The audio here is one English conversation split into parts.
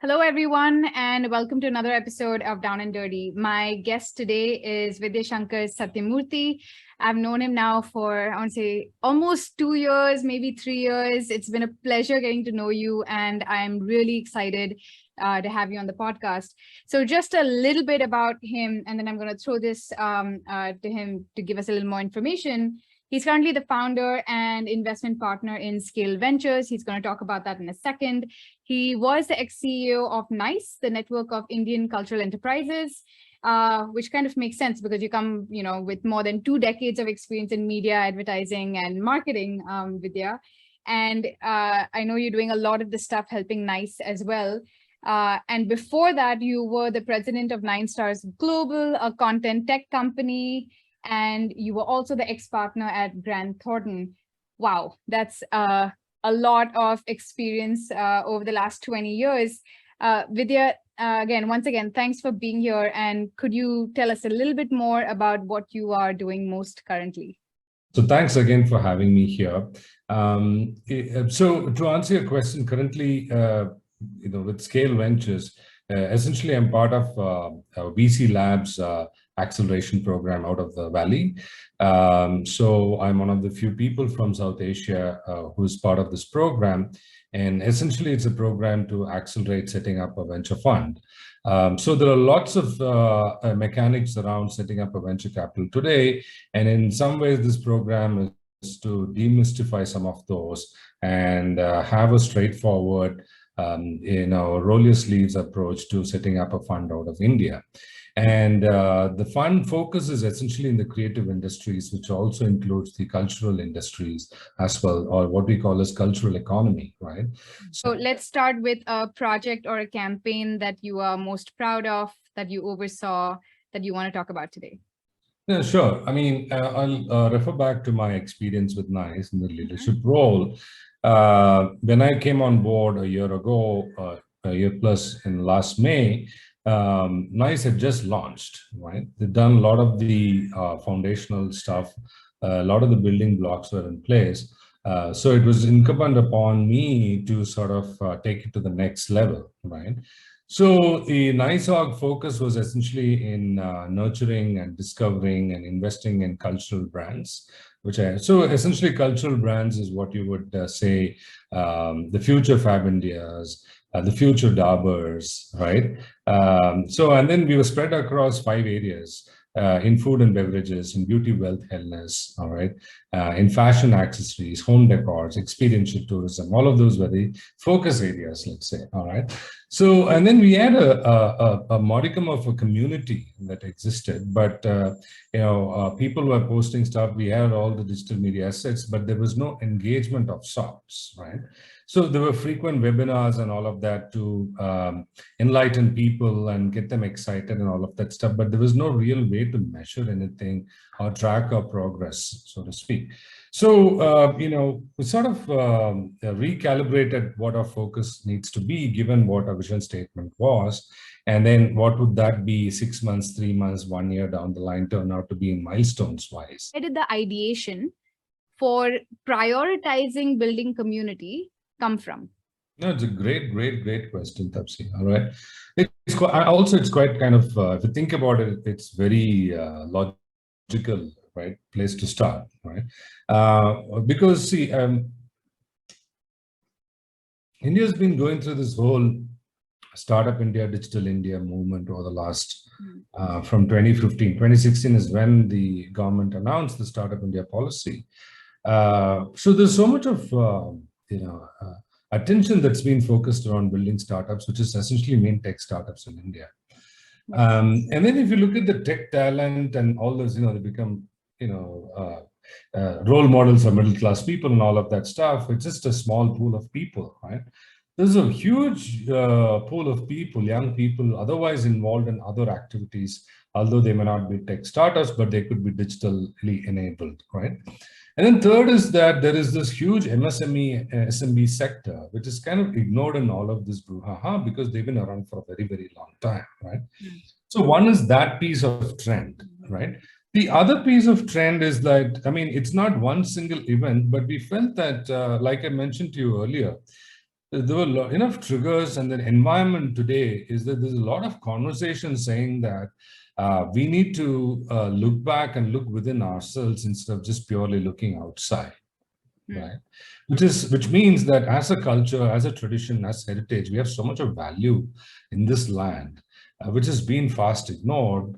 Hello, everyone, and welcome to another episode of Down and Dirty. My guest today is Vidhya Shankar Satyamurthi. I've known him now for, I want to say, almost 2 years, maybe 3 years. It's been a pleasure getting to know you, and I'm really excited to have you on the podcast. So just a little bit about him, and then I'm going to throw this to him to give us a little more information. He's currently the founder and investment partner in Scale Ventures. He's going to talk about that in a second. He was the ex-CEO of NICE, the Network of Indian Cultural Enterprises, which kind of makes sense because you come, with more than 2 decades of experience in media, advertising, and marketing, Vidya. And I know you're doing a lot of the stuff helping NICE as well. And before that, you were the president of 9stars Global, a content tech company, and you were also the ex-partner at Grant Thornton. Wow, that's a lot of experience over the last 20 years. Vidya, once again, thanks for being here. And could you tell us a little bit more about what you are doing most currently? So thanks again for having me here. So to answer your question, currently, with Scale Ventures, essentially I'm part of VC Labs acceleration program out of the Valley. So I'm one of the few people from South Asia who's part of this program. And essentially it's a program to accelerate setting up a venture fund. So there are lots of mechanics around setting up a venture capital today. And in some ways, this program is to demystify some of those and have a straightforward, roll your sleeves approach to setting up a fund out of India. And the fund focuses essentially in the creative industries, which also includes the cultural industries as well, or what we call as cultural economy, right? So let's start with a project or a campaign that you are most proud of, that you oversaw, that you want to talk about today. Yeah, sure. I mean, I'll refer back to my experience with NICE in the leadership role. When I came on board a year ago, a year plus in last May, NICE had just launched, right? They've done a lot of the foundational stuff. A lot of the building blocks were in place. So it was incumbent upon me to sort of take it to the next level, right? So the NICEorg focus was essentially in nurturing and discovering and investing in cultural brands, so essentially cultural brands is what you would say the future Fab Indias, the future Daburs, right? And then we were spread across 5 areas. In food and beverages, in beauty, wealth, wellness, all right, in fashion accessories, home decors, experiential tourism, all of those were the focus areas, let's say, all right. So, and then we had a modicum of a community that existed, but, people were posting stuff, we had all the digital media assets, but there was no engagement of sorts, right? So there were frequent webinars and all of that to enlighten people and get them excited and all of that stuff, but there was no real way to measure anything or track our progress, so to speak. So, we sort of recalibrated what our focus needs to be given what our vision statement was. And then what would that be 6 months, 3 months, 1 year down the line turn out to be in milestones wise? Where did the ideation for prioritizing building community come from? No, it's a great question, Tapsi. All right. It's quite kind of, if you think about it, it's very logical, right? Place to start, right? Because see, India's been going through this whole Startup India, Digital India movement over the last, from 2015, 2016 is when the government announced the Startup India policy. So there's so much of, attention that's been focused around building startups, which is essentially main tech startups in India. And then if you look at the tech talent and all those, they become, role models for middle-class people and all of that stuff. It's just a small pool of people, right? There's a huge pool of people, young people, otherwise involved in other activities, although they may not be tech startups, but they could be digitally enabled, right? And then third is that there is this huge MSME, SMB sector, which is kind of ignored in all of this brouhaha because they've been around for a very, very long time, right? So one is that piece of trend, right? The other piece of trend is that, it's not one single event, but we felt that, like I mentioned to you earlier, there were enough triggers, and the environment today is that there's a lot of conversation saying that we need to look back and look within ourselves instead of just purely looking outside, right? Which means that as a culture, as a tradition, as heritage, we have so much of value in this land, which has been fast ignored.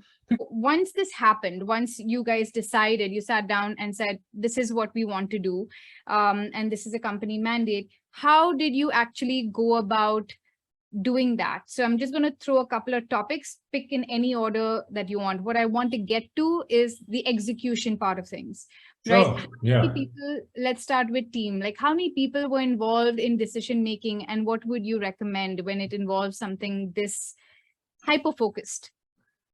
Once this happened, once you guys decided, you sat down and said, this is what we want to do, and this is a company mandate, how did you actually go about doing that? So I'm just going to throw a couple of topics, pick in any order that you want. What I want to get to is the execution part of things, right? Sure. Yeah. How many people, let's start with team. Like, how many people were involved in decision making, and what would you recommend when it involves something this hyper-focused?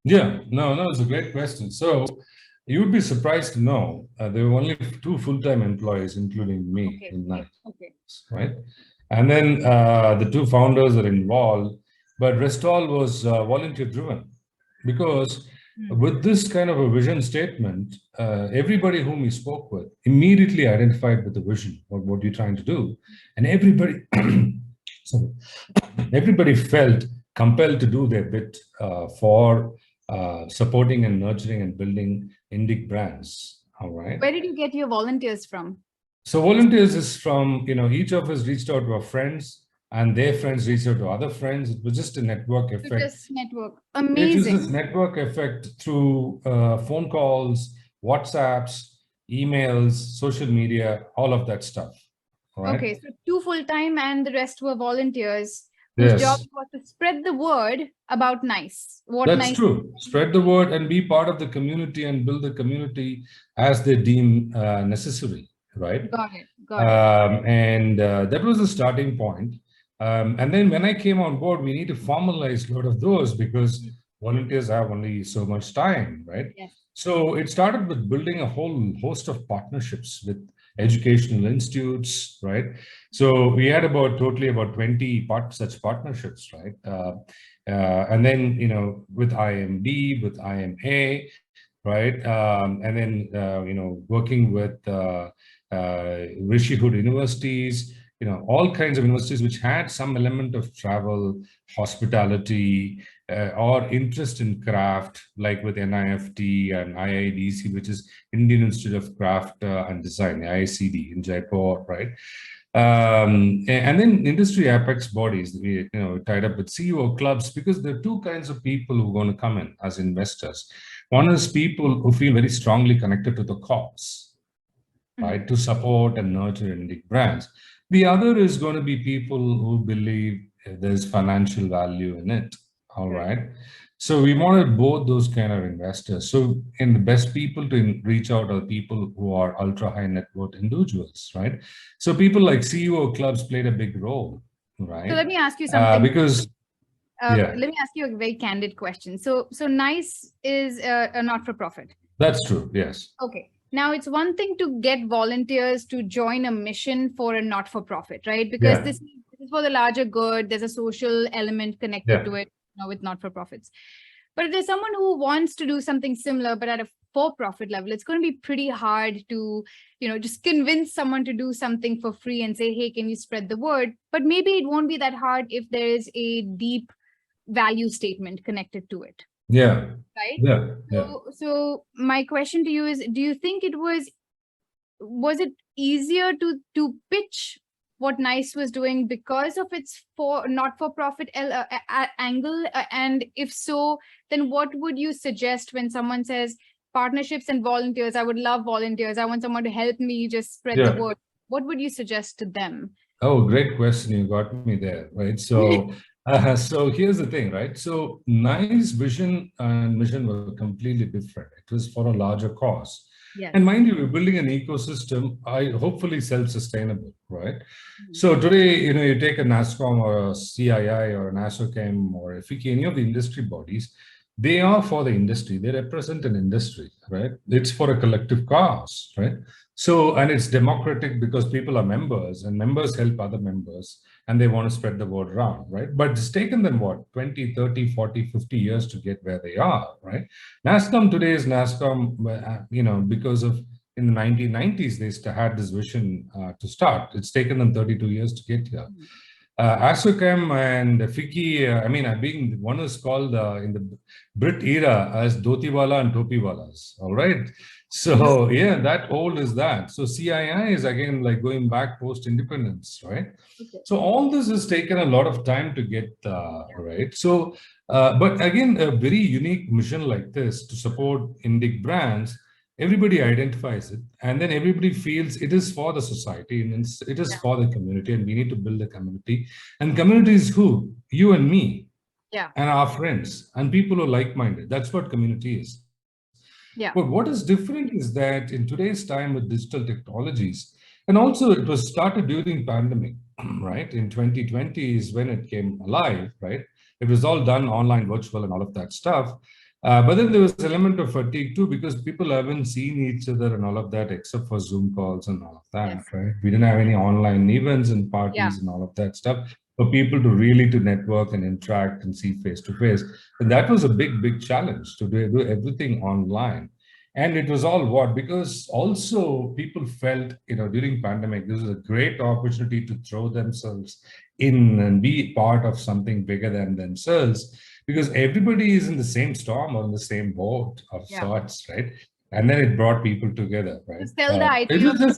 Yeah, no, it's a great question. So you would be surprised to know there were only 2 full-time employees, including me, in NICE, right? And then the 2 founders are involved, but rest all was volunteer-driven, because with this kind of a vision statement, everybody whom we spoke with immediately identified with the vision of what you're trying to do, and everybody, everybody felt compelled to do their bit for supporting and nurturing and building indie brands. All right. Where did you get your volunteers from? So volunteers is from, each of us reached out to our friends, and their friends reached out to other friends. It was just a network effect. Just network. Amazing. It was this network effect through phone calls, WhatsApps, emails, social media, all of that stuff. All right. Okay, so 2 full-time and the rest were volunteers. Whose job was to spread the word about NICE. That's true. Spread the word and be part of the community and build the community as they deem necessary, right? Got it. And that was the starting point. And then when I came on board, we need to formalize a lot of those, because volunteers have only so much time, right? Yes. So it started with building a whole host of partnerships with educational institutes, right? So we had totally about 20 such partnerships, right? And then, with IMD, with IMA, right? And then, working with Rishihood universities, all kinds of universities which had some element of travel, hospitality, or interest in craft, like with NIFT and IIDC, which is Indian Institute of Craft and Design, IICD in Jaipur, right? And then industry apex bodies, we tied up with CEO clubs, because there are 2 kinds of people who are going to come in as investors. One is people who feel very strongly connected to the cause, right, to support and nurture indie brands. The other is going to be people who believe there's financial value in it. All right. So we wanted both those kind of investors. So the best people to reach out are people who are ultra high net worth individuals, right? So people like CEO clubs played a big role, right? So let me ask you something. Let me ask you a very candid question. So NICE is a not-for-profit. That's true. Yes. Okay. Now, it's one thing to get volunteers to join a mission for a not-for-profit, right? Because this is for the larger good. There's a social element connected to it, with not-for-profits. But if there's someone who wants to do something similar, but at a for-profit level, it's going to be pretty hard to, just convince someone to do something for free and say, hey, can you spread the word? But maybe it won't be that hard if there is a deep value statement connected to it. Yeah. Right? Yeah. So my question to you is, do you think was it easier to pitch what NICE was doing because of its not-for-profit angle? And if so, then what would you suggest when someone says partnerships and volunteers? I would love volunteers. I want someone to help me just spread the word. What would you suggest to them? Oh, great question. You got me there, right? So, so here's the thing, right? So NICE vision and mission were completely different. It was for a larger cause. Yes. And mind you, we're building an ecosystem, hopefully self-sustainable, right? So today, you take a NASSCOM or a CII or an ASSOCHEM or a FICCI, any of the industry bodies, they are for the industry. They represent an industry, right? It's for a collective cause, right? So, and it's democratic because people are members and members help other members and they want to spread the word around, right? But it's taken them, 20, 30, 40, 50 years to get where they are, right? NASSCOM today is NASSCOM, because of in the 1990s, they had this vision to start. It's taken them 32 years to get here. Asocam and Fiki, I mean, being one is called in the Brit era as Dhotiwala and Topiwalas. All right. So yeah, that old is that. So CII is again like going back post independence, right? Okay. So all this has taken a lot of time to get right. So, but again, a very unique mission like this to support Indic brands, everybody identifies it, and then everybody feels it is for the society and it is for the community, and we need to build a community. And community is who? You and me, and our friends and people who are like-minded. That's what community is. But what is different is that in today's time with digital technologies, and also it was started during pandemic, right? In 2020 is when it came alive, right? It was all done online, virtual, and all of that stuff. But then there was an element of fatigue too, because people haven't seen each other and all of that, except for Zoom calls and all of that, right? We didn't have any online events and parties and all of that stuff for people to really to network and interact and see face to face. And that was a big, big challenge to do everything online. And it was all what? Because also people felt, during pandemic, this is a great opportunity to throw themselves in and be part of something bigger than themselves, because everybody is in the same storm or in the same boat of sorts, right? And then it brought people together, right? Still the idea.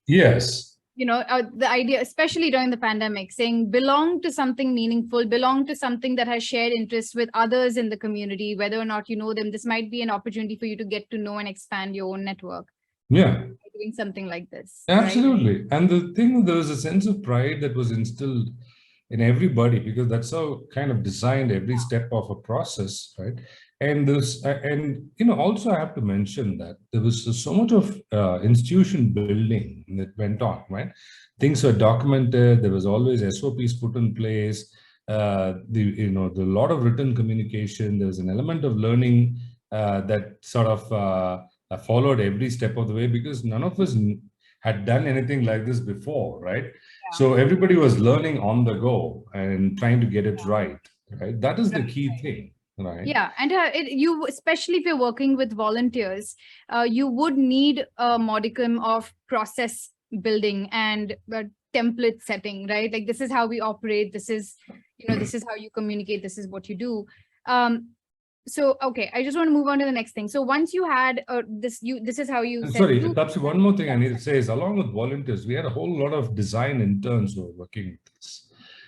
Yes. The idea, especially during the pandemic, saying belong to something meaningful, belong to something that has shared interests with others in the community, whether or not you know them. This might be an opportunity for you to get to know and expand your own network. Yeah. Doing something like this. Absolutely. Right? And the thing, there was a sense of pride that was instilled in everybody, because that's how kind of designed every step of a process, right? And this, and also I have to mention that there was so much of institution building that went on, right? Things were documented. There was always SOPs put in place. The lot of written communication. There was an element of learning that sort of followed every step of the way, because none of us had done anything like this before, right? Yeah. So everybody was learning on the go and trying to get it right? That is the key thing. Right. Yeah, and you, especially if you're working with volunteers, you would need a modicum of process building and template setting, right? Like, this is how we operate. This is, this is how you communicate. This is what you do. So, okay, I just want to move on to the next thing. So once you had this is how you. Sorry, Tapsi, one more thing I need to say is, along with volunteers, we had a whole lot of design interns who were working with this.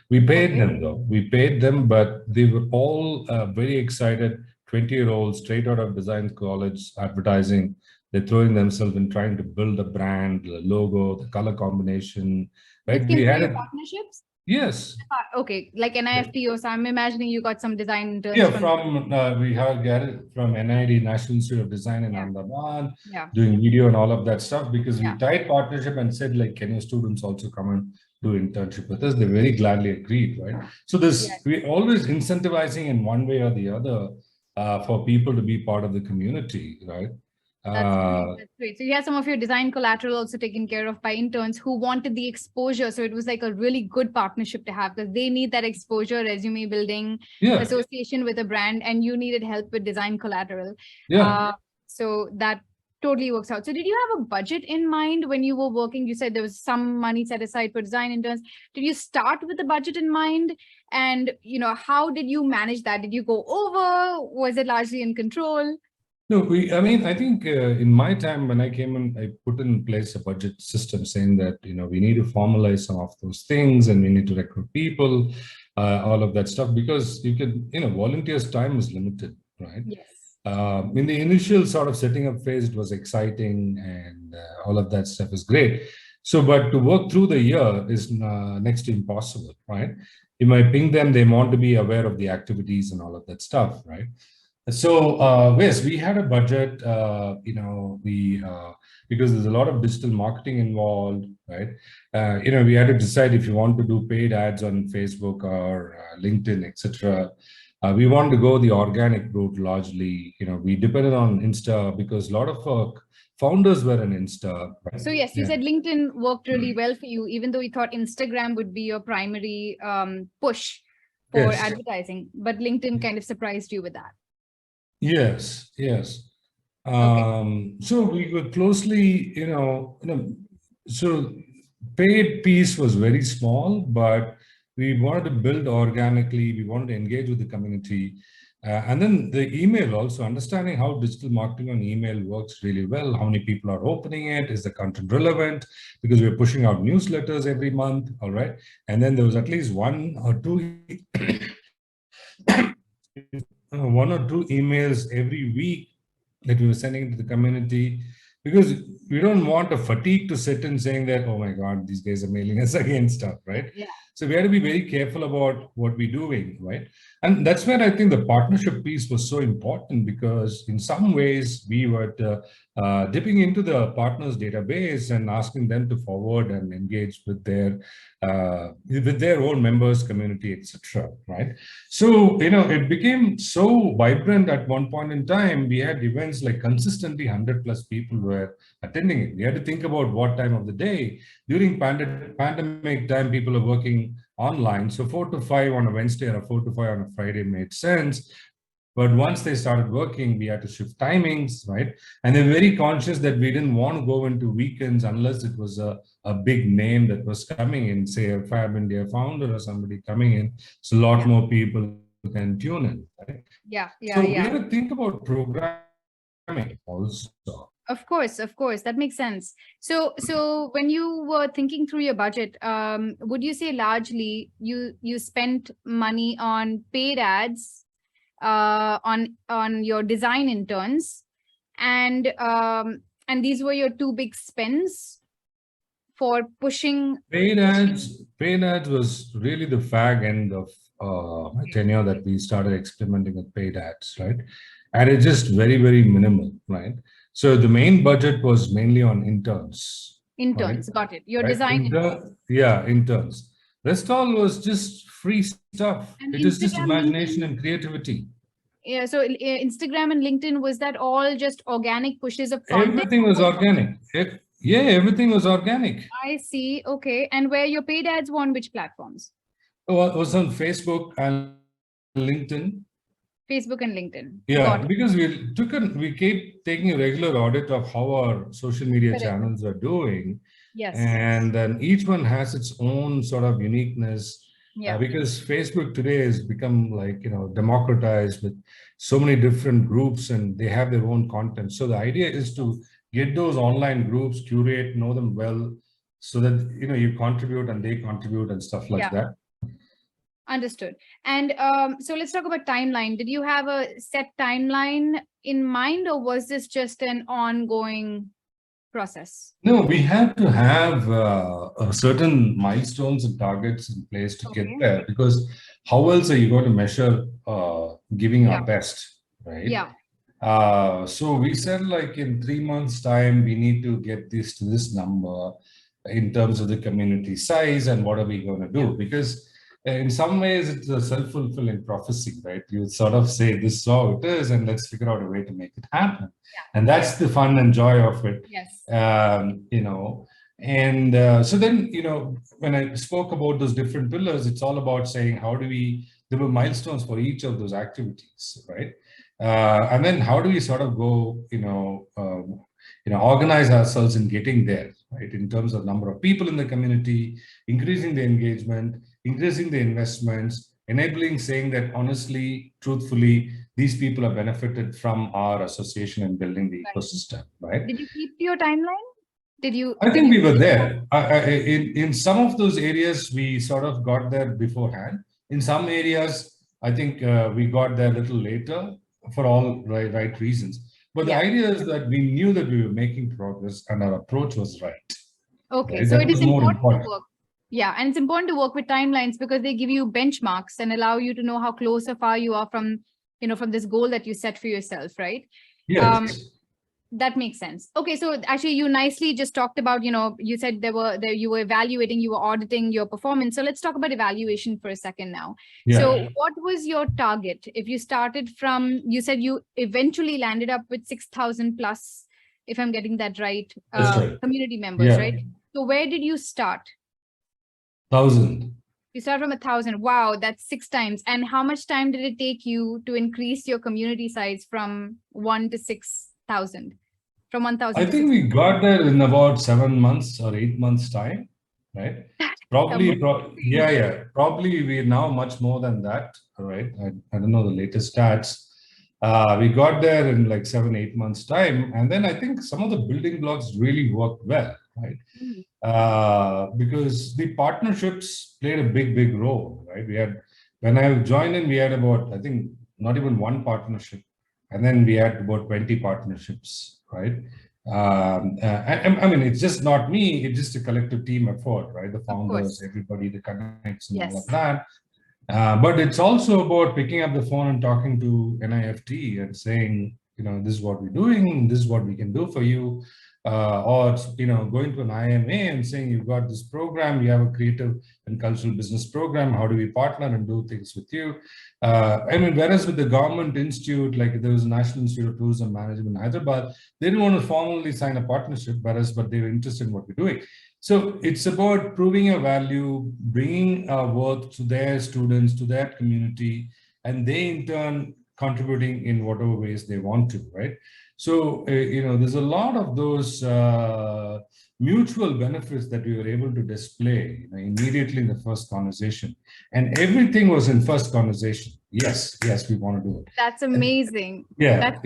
We paid them though. We paid them, but they were all very excited, 20-year-olds straight out of design college, advertising. They're throwing themselves in trying to build a brand, the logo, the color combination. Right? We had partnerships. Yes. Okay, like NIFT, or so I'm imagining you got some design interns. Yeah, we have gathered from NID, National Institute of Design in Ahmedabad, doing video and all of that stuff, because we tied partnership and said, like, can your students also come and do internship with us? They very gladly agreed, right? So we always incentivizing in one way or the other for people to be part of the community, right? That's great. So you had some of your design collateral also taken care of by interns who wanted the exposure. So it was like a really good partnership to have, because they need that exposure, resume building, association with a brand, and you needed help with design collateral. So that totally works out. So did you have a budget in mind when you were working? You said there was some money set aside for design interns. Did you start with the budget in mind? And, how did you manage that? Did you go over? Was it largely in control? No, I think in my time when I came in, I put in place a budget system saying that, we need to formalize some of those things, and we need to recruit people, all of that stuff, because you can, volunteers' time is limited, right? Yes. In the initial sort of setting up phase, it was exciting, and all of that stuff is great. So, but to work through the year is next to impossible, right? You might ping them, they want to be aware of the activities and all of that stuff, right? So, yes, we had a budget, because there's a lot of digital marketing involved, right? We had to decide if you want to do paid ads on Facebook or LinkedIn, etc. We wanted to go the organic route largely. We depended on Insta because a lot of our founders were on Insta. Right? So yes, you said LinkedIn worked really well for you, even though you thought Instagram would be your primary push for advertising, but LinkedIn kind of surprised you with that. Yes. So we were closely, so paid piece was very small, but We wanted to build organically. We wanted to engage with the community. And then the email also, understanding how digital marketing on email works really well, how many people are opening it, is the content relevant, because we're pushing out newsletters every month, all right? And then there was at least one or two emails every week that we were sending to the community, because we don't want a fatigue to sit in saying that, oh my God, these guys are mailing us again stuff, right? Yeah. So we had to be very careful about what we're doing, right? And that's where I think the partnership piece was so important, because in some ways we were dipping into the partners database and asking them to forward and engage with their own members, community, etc. Right? So it became so vibrant at one point in time. We had events like consistently 100+ people were attending it. We had to think about what time of the day. During pandemic time, people are working online, so 4 to 5 on a Wednesday or 4 to 5 on a Friday made sense. But once they started working, we had to shift timings, right? And they're very conscious that we didn't want to go into weekends unless it was a big name that was coming in, say a Fab India founder or somebody coming in. So a lot more people can tune in, right? So we have to think about programming also. Of course, that makes sense. So when you were thinking through your budget, would you say largely you spent money on paid ads, on your design interns, and these were your two big spends for pushing? Paid ads was really the fag end of my tenure, that we started experimenting with paid ads, right? And it's just very, very minimal, right? So the main budget was mainly on interns. Interns, right? Got it. Your design interns. Yeah, interns. Rest all was just free stuff. And it is just imagination and creativity. Yeah, so Instagram and LinkedIn, was that all just organic pushes of content? Everything was organic. Yeah, everything was organic. I see. Okay. And where your paid ads were on which platforms? Oh, it was on Facebook and LinkedIn. Facebook and LinkedIn. Yeah, because we keep taking a regular audit of how our social media channels are doing. Yes. And then each one has its own sort of uniqueness. Yeah. Because Facebook today has become like, democratized with so many different groups, and they have their own content. So the idea is to get those online groups, curate, know them well, so that, you contribute and they contribute and stuff like that. Understood. And so let's talk about timeline. Did you have a set timeline in mind, or was this just an ongoing process? No, we had to have certain milestones and targets in place to get there, because how else are you going to measure giving our best, right? Yeah. So we said, like, in 3 months' time, we need to get this to this number in terms of the community size, and what are we going to do? Because in some ways, it's a self-fulfilling prophecy, right? You sort of say, this is how it is, and let's figure out a way to make it happen. Yeah. And that's the fun and joy of it. Yes. So then, when I spoke about those different pillars, it's all about saying, there were milestones for each of those activities, right? And then how do we sort of go, organize ourselves in getting there, right? In terms of number of people in the community, increasing the engagement, increasing the investments, enabling, saying that honestly, truthfully, these people are benefited from our association and building the ecosystem, right? Did you keep your timeline? I think we were there. In some of those areas, we sort of got there beforehand. In some areas, I think we got there a little later for all right reasons. But the idea is that we knew that we were making progress and our approach was right. Okay, right? So it is important to work. Yeah, and it's important to work with timelines, because they give you benchmarks and allow you to know how close or far you are from, from this goal that you set for yourself, right? Yes. That makes sense. Okay, so actually you nicely just talked about, you said you were evaluating, you were auditing your performance. So let's talk about evaluation for a second now. Yeah. So what was your target? If you started from, you said you eventually landed up with 6,000 plus, if I'm getting that right, community members, right? So where did you start? 1,000. You start from 1,000. Wow, that's 6 times. And how much time did it take you to increase your community size from 1 to 6,000? From 1,000. I think we got there in about 7 months or 8 months time. right? Probably, Amazing. probably we're now much more than that, right? I don't know the latest stats. We got there in like 7-8 months time, and then I think some of the building blocks really worked well, right? Mm. Because the partnerships played a big role, right? We had, when I joined in, we had about, I think, not even one partnership, and then we had about 20 partnerships, right? I mean, it's just not me, it's just a collective team effort, right? The Of founders, course. everybody, the connects and all of Yes. that. But it's also about picking up the phone and talking to NIFT and saying, this is what we're doing, this is what we can do for you. Or, going to an IMA and saying, you've got this program, you have a creative and cultural business program, how do we partner and do things with you? I mean, whereas with the government institute, like there was a National Institute of Tourism Management in Hyderabad, they didn't want to formally sign a partnership, but they were interested in what we're doing. So it's about proving a value, bringing worth to their students, to their community, and they in turn contributing in whatever ways they want to, right? So, there's a lot of those mutual benefits that we were able to display immediately in the first conversation. And everything was in first conversation. Yes, we want to do it. That's amazing. That's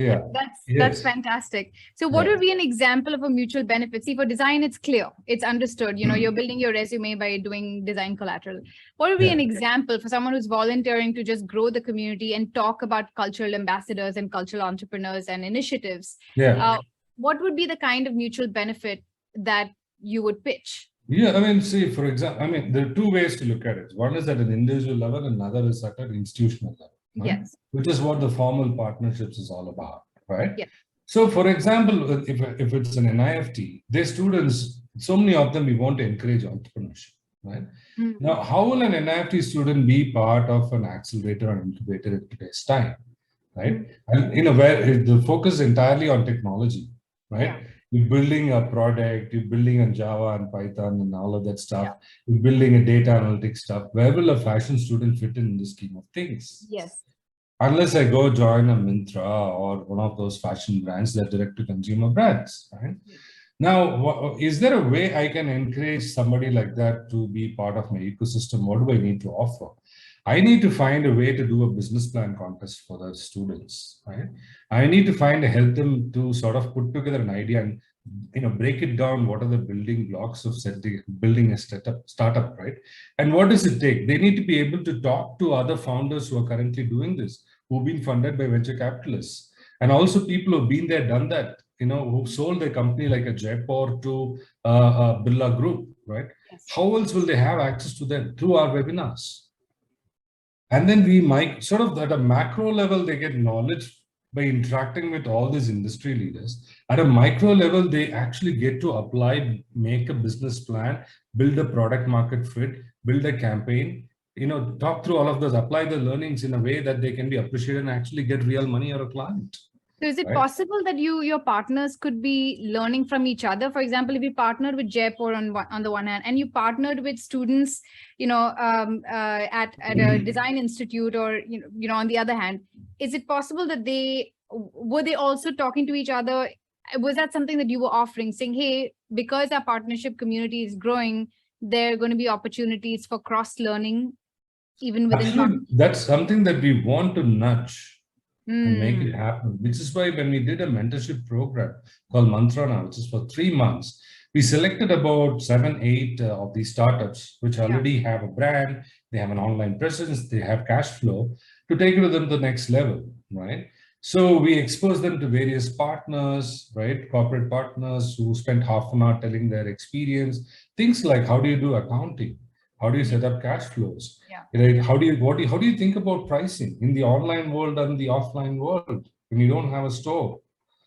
That's fantastic. So what would be an example of a mutual benefit? See, for design, it's clear, it's understood. You're building your resume by doing design collateral. What would be an example for someone who's volunteering to just grow the community and talk about cultural ambassadors and cultural entrepreneurs and initiatives? What would be the kind of mutual benefit that you would pitch? Yeah, I mean, see, for example, there are two ways to look at it. One is at an individual level, and another is at an institutional level. Right? Yes. Which is what the formal partnerships is all about, right? Yeah. So, for example, if it's an NIFT, their students, so many of them, we want to encourage entrepreneurship, right? Mm-hmm. Now, how will an NIFT student be part of an accelerator or incubator in today's time, right? Mm-hmm. And, where the focus is entirely on technology, right? Yeah. You're building a product, you're building on Java and Python and all of that stuff. Yeah. You're building a data analytics stuff. Where will a fashion student fit in the scheme of things? Yes. Unless I go join a Myntra or one of those fashion brands that direct to consumer brands, right? Yes. Now, is there a way I can encourage somebody like that to be part of my ecosystem? What do I need to offer? I need to find a way to do a business plan contest for the students, right? I need to help them to sort of put together an idea and, break it down. What are the building blocks of building a startup, right? And what does it take? They need to be able to talk to other founders who are currently doing this, who've been funded by venture capitalists, and also people who've been there, done that, who sold their company like a Jaipur to a Birla Group, right? Yes. How else will they have access to them? Through our webinars. And then we might sort of at a macro level, they get knowledge by interacting with all these industry leaders. At a micro level, they actually get to apply, make a business plan, build a product market fit, build a campaign, talk through all of those, apply the learnings in a way that they can be appreciated and actually get real money or a client. So is it possible that your partners could be learning from each other? For example, if you partnered with Jaipur on the one hand, and you partnered with students, at a design institute, or on the other hand, is it possible that were they also talking to each other? Was that something that you were offering, saying, hey, because our partnership community is growing, there are going to be opportunities for cross learning, even within? Actually, that's something that we want to nudge and make it happen, which is why when we did a mentorship program called Mantrana, which is for 3 months, we selected about 7-8 of these startups, which already have a brand, they have an online presence, they have cash flow, to take it to them to the next level, right? So we exposed them to various partners, right? Corporate partners who spent half an hour telling their experience, things like how do you do accounting? How do you set up cash flows? Right? How do you think about pricing in the online world and the offline world when you don't have a store?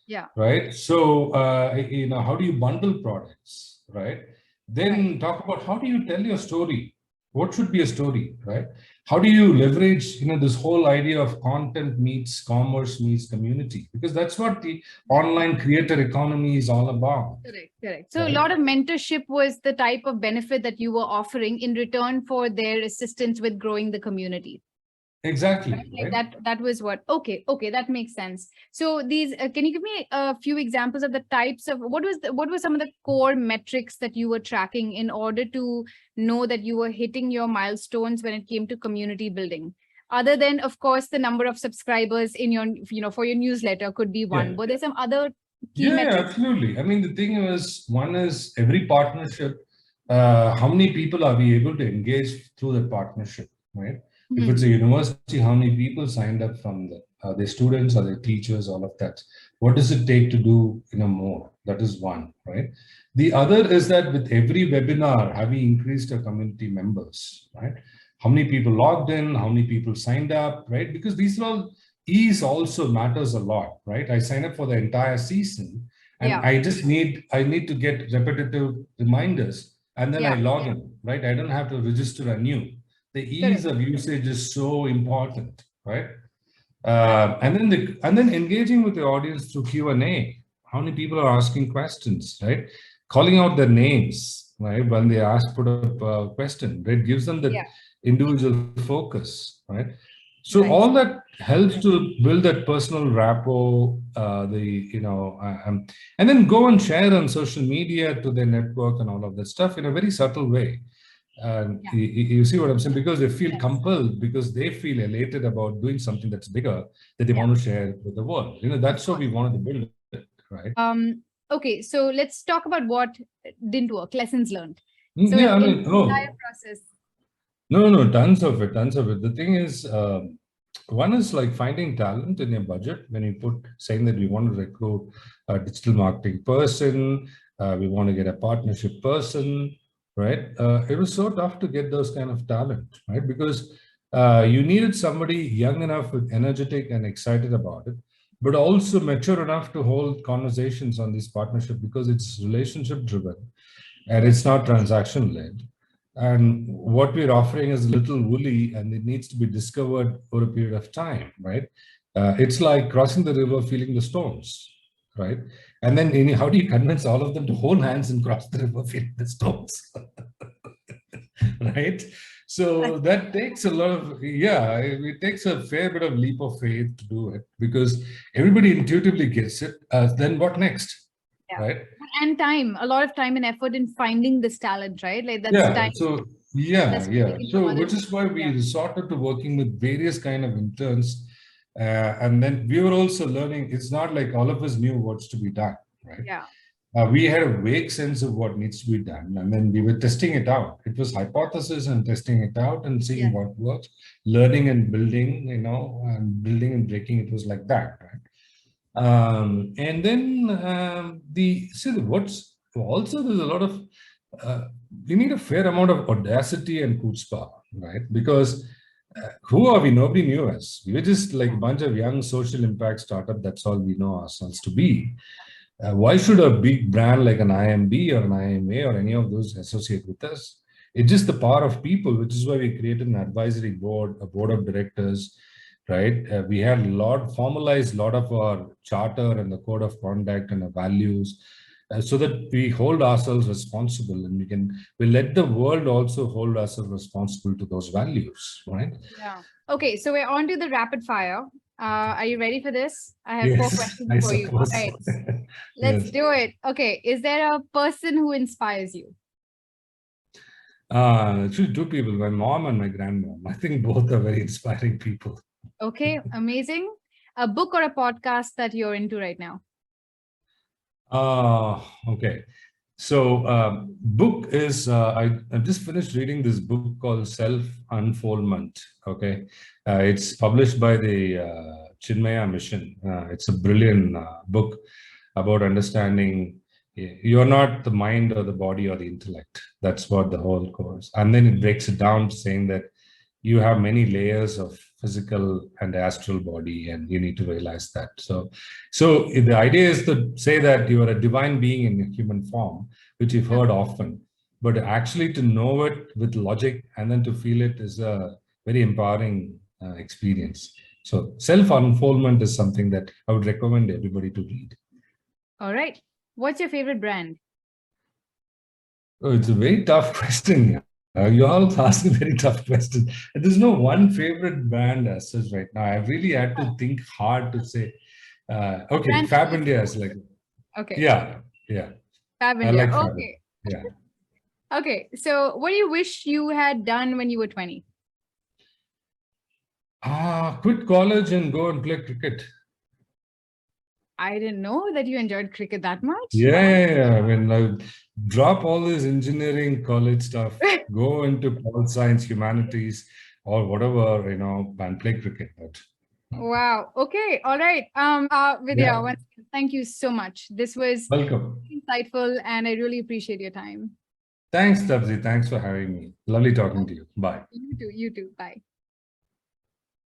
Yeah. Right. So, how do you bundle products? Right. Then talk about how do you tell your story? What should be a story? Right. How do you leverage, this whole idea of content meets commerce meets community? Because that's what the online creator economy is all about. Correct. So a lot of mentorship was the type of benefit that you were offering in return for their assistance with growing the community. Exactly. Like Right. that was what. Okay, that makes sense. So these, can you give me a few examples of the types of what were some of the core metrics that you were tracking in order to know that you were hitting your milestones when it came to community building? Other than, of course, the number of subscribers in your, for your newsletter could be one. Yeah. But there's some other key Yeah, metrics. absolutely. I mean, the thing is, one is every partnership, how many people are we able to engage through that partnership, right? If it's a Mhm. university, how many people signed up from the, are they students, are they teachers, all of that? What does it take to do, more? That is one, right? The other is that with every webinar, have we increased our community members, right? How many people logged in? How many people signed up, right? Because these are all ease also matters a lot, right? I sign up for the entire season and Yeah, I need to get repetitive reminders and then I yeah, log in, right? I don't have to register anew. The ease correct. of usage is so important, right? Right. And then engaging with the audience through Q&A. How many people are asking questions, right? Calling out their names, right? When they ask, put up a question, right? Gives them that Yeah, individual focus, right? So right. all that helps to build that personal rapport, and then go and share on social media to their network and all of that stuff in a very subtle way. And Yeah. you see what I'm saying? Because they feel Yes. compelled, because they feel elated about doing something that's bigger that they Yeah, want to share with the world. of That's how we course. wanted to build it, right? Okay, so let's talk about what didn't work, lessons learned. Mm, So yeah, I in mean, the entire no, process, no, tons of it, tons of it. The thing is, one is like finding talent in your budget when you put saying that we want to recruit a digital marketing person, we want to get a partnership person, right? It was so tough to get those kind of talent, right? Because you needed somebody young enough, with energetic and excited about it, but also mature enough to hold conversations on this partnership because it's relationship driven and it's not transaction led. And what we're offering is a little woolly and it needs to be discovered over a period of time, right? It's like crossing the river, feeling the stones, right? And then how do you convince all of them to hold hands and cross the river, feeling the stones, right? So that's that takes a lot of, yeah, it takes a fair bit of leap of faith to do it because everybody intuitively gets it. Then what next, yeah. right? And time, a lot of time and effort in finding this talent, right? Like that's Yeah, time so yeah, that's yeah. taken from So which others. is why we Yeah. resorted to working with various kind of interns, and then we were also learning. It's not like all of us knew what's to be done, right? Yeah. We had a vague sense of what needs to be done, and then we were testing it out. It was hypothesis and testing it out and seeing Yes. what works, learning and building, and building and breaking. It was like that, right? And then what's also there's a lot of uh, we need a fair amount of audacity and chutzpah, right? Because who are we? Nobody knew us. We were just like a bunch of young social impact startup. That's all we know ourselves to be. Why should a big brand like an IMB or an IMA or any of those associate with us? It's just the power of people, which is why we created an advisory board, a board of directors, right? We had formalized a lot of our charter and the code of conduct and the values, so that we hold ourselves responsible and we let the world also hold ourselves responsible to those values, right? Yeah. Okay, so we're on to the rapid fire. Are you ready for this? I have four Yes, questions I for you. All suppose. right. Let's Yes. do it. Okay. Is there a person who inspires you? Actually, two people, my mom and my grandmom. I think both are very inspiring people. Okay, amazing. A book or a podcast that you're into right now? Okay. So, book is, I just finished reading this book called Self Unfoldment. Okay. It's published by the Chinmaya Mission. It's a brilliant book about understanding you're not the mind or the body or the intellect. That's what the whole course. And then it breaks it down to saying that you have many layers of physical and astral body, and you need to realize that. So the idea is to say that you are a divine being in a human form, which you've Yeah. heard often, but actually to know it with logic and then to feel it is a very empowering experience. So self unfoldment is something that I would recommend everybody to read. All right. What's your favorite brand? Oh, it's a very tough question. You all asked a very tough question. There's no one favorite band as such right now. I really had to think hard to say. Okay, Brand Fab India is like, Okay. yeah. Fab I India. like Fab. Okay. Yeah. Okay. So what do you wish you had done when you were 20? Quit college and go and play cricket. I didn't know that you enjoyed cricket that much. Yeah. I mean, drop all this engineering college stuff, go into pol science, humanities, or whatever, and play cricket. But, Wow. Okay. All right. Vidya, yeah, once again, thank you so much. This was welcome. insightful and I really appreciate your time. Thanks, Tabzi. Thanks for having me. Lovely talking to you. Bye. You too. You too. Bye.